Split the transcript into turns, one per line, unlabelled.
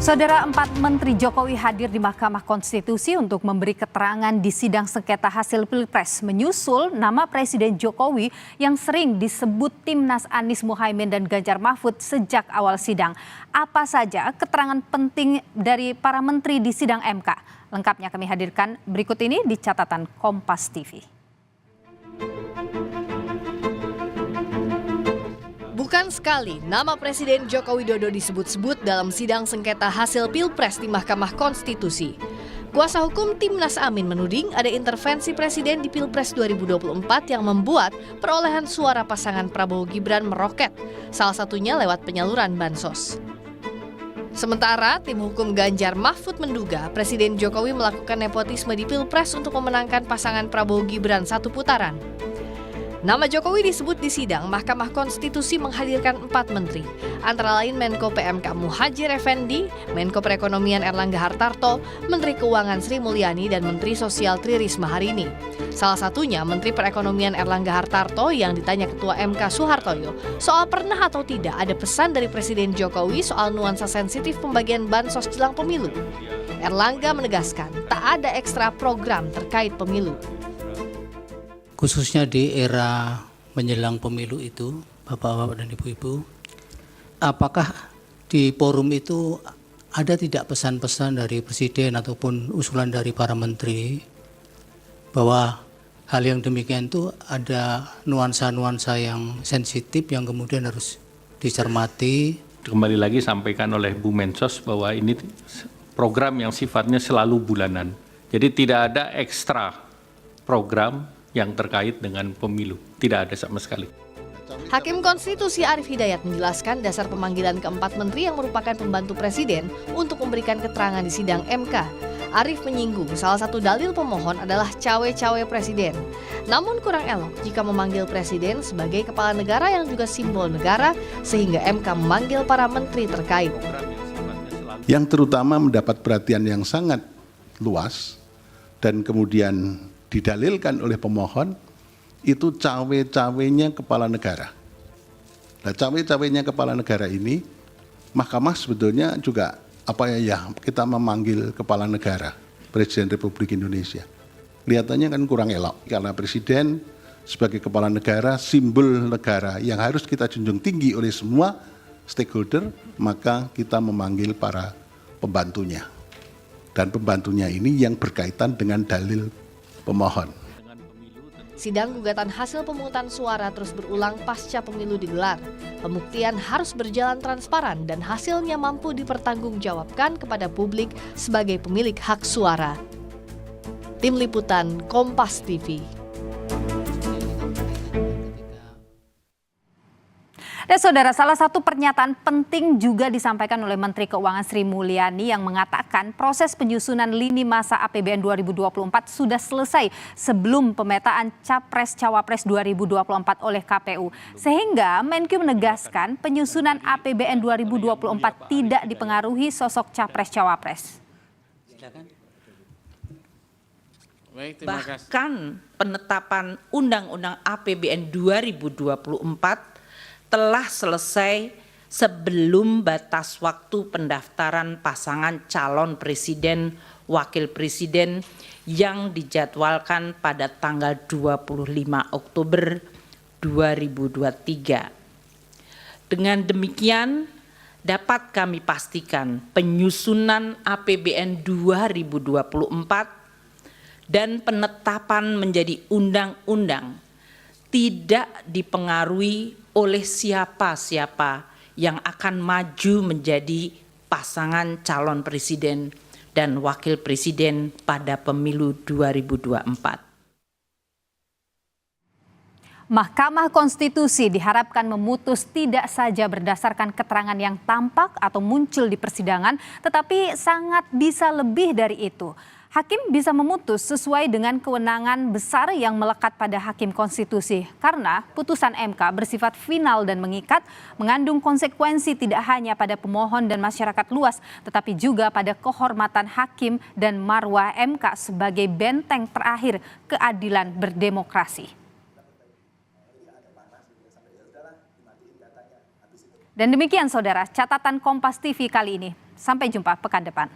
Saudara, 4 Menteri Jokowi hadir di Mahkamah Konstitusi untuk memberi keterangan di sidang sengketa hasil Pilpres menyusul nama Presiden Jokowi yang sering disebut Timnas Anies Mohaimin dan Ganjar Mahfud sejak awal sidang. Apa saja keterangan penting dari para menteri di sidang MK? Lengkapnya kami hadirkan berikut ini di catatan Kompas TV.
Bukan sekali nama Presiden Joko Widodo disebut-sebut dalam sidang sengketa hasil Pilpres di Mahkamah Konstitusi. Kuasa hukum Timnas Amin menuding ada intervensi Presiden di Pilpres 2024 yang membuat perolehan suara pasangan Prabowo Gibran meroket, salah satunya lewat penyaluran bansos. Sementara tim hukum Ganjar Mahfud menduga Presiden Jokowi melakukan nepotisme di Pilpres untuk memenangkan pasangan Prabowo Gibran satu putaran. Nama Jokowi disebut di sidang Mahkamah Konstitusi menghadirkan 4 menteri, antara lain Menko PMK Muhadjir Effendi, Menko Perekonomian Erlangga Hartarto, Menteri Keuangan Sri Mulyani, dan Menteri Sosial Tri Risma hari ini. Salah satunya Menteri Perekonomian Erlangga Hartarto yang ditanya Ketua MK Soehartoyo soal pernah atau tidak ada pesan dari Presiden Jokowi soal nuansa sensitif pembagian bansos jelang pemilu. Erlangga menegaskan tak ada ekstra program terkait pemilu.
Khususnya di era menjelang pemilu itu, Bapak-bapak dan Ibu-ibu, apakah di forum itu ada tidak pesan-pesan dari Presiden ataupun usulan dari para menteri bahwa hal yang demikian itu ada nuansa-nuansa yang sensitif yang kemudian harus dicermati?
Kembali lagi sampaikan oleh Bu Mensos bahwa ini program yang sifatnya selalu bulanan. Jadi tidak ada ekstra program yang terkait dengan pemilu. Tidak ada sama sekali.
Hakim Konstitusi Arief Hidayat menjelaskan dasar pemanggilan keempat menteri yang merupakan pembantu presiden untuk memberikan keterangan di sidang MK. Arief menyinggung salah satu dalil pemohon adalah cawe-cawe presiden. Namun kurang elok jika memanggil presiden sebagai kepala negara yang juga simbol negara sehingga MK memanggil para menteri terkait.
Yang terutama mendapat perhatian yang sangat luas dan kemudian didalilkan oleh pemohon itu cawe-cawenya kepala negara. Nah, cawe-cawenya kepala negara ini Mahkamah sebetulnya juga kita memanggil kepala negara Presiden Republik Indonesia. Kelihatannya kan kurang elok karena Presiden sebagai kepala negara, simbol negara yang harus kita junjung tinggi oleh semua stakeholder, maka kita memanggil para pembantunya. Dan pembantunya ini yang berkaitan dengan dalil pemohon.
Sidang gugatan hasil pemungutan suara terus berulang pasca pemilu digelar. Pembuktian harus berjalan transparan dan hasilnya mampu dipertanggungjawabkan kepada publik sebagai pemilik hak suara. Tim Liputan Kompas TV.
Dan saudara, salah satu pernyataan penting juga disampaikan oleh Menteri Keuangan Sri Mulyani yang mengatakan proses penyusunan lini masa APBN 2024 sudah selesai sebelum pemetaan Capres-Cawapres 2024 oleh KPU. Sehingga Menkyu menegaskan penyusunan APBN 2024 tidak dipengaruhi sosok Capres-Cawapres.
Bahkan penetapan Undang-Undang APBN 2024 telah selesai sebelum batas waktu pendaftaran pasangan calon presiden, wakil presiden yang dijadwalkan pada tanggal 25 Oktober 2023. Dengan demikian, dapat kami pastikan penyusunan APBN 2024 dan penetapan menjadi undang-undang tidak dipengaruhi oleh siapa-siapa yang akan maju menjadi pasangan calon presiden dan wakil presiden pada pemilu 2024.
Mahkamah Konstitusi diharapkan memutus tidak saja berdasarkan keterangan yang tampak atau muncul di persidangan, tetapi sangat bisa lebih dari itu. Hakim bisa memutus sesuai dengan kewenangan besar yang melekat pada Hakim Konstitusi karena putusan MK bersifat final dan mengikat, mengandung konsekuensi tidak hanya pada pemohon dan masyarakat luas, tetapi juga pada kehormatan hakim dan marwah MK sebagai benteng terakhir keadilan berdemokrasi. Dan demikian saudara, catatan Kompas TV kali ini. Sampai jumpa pekan depan.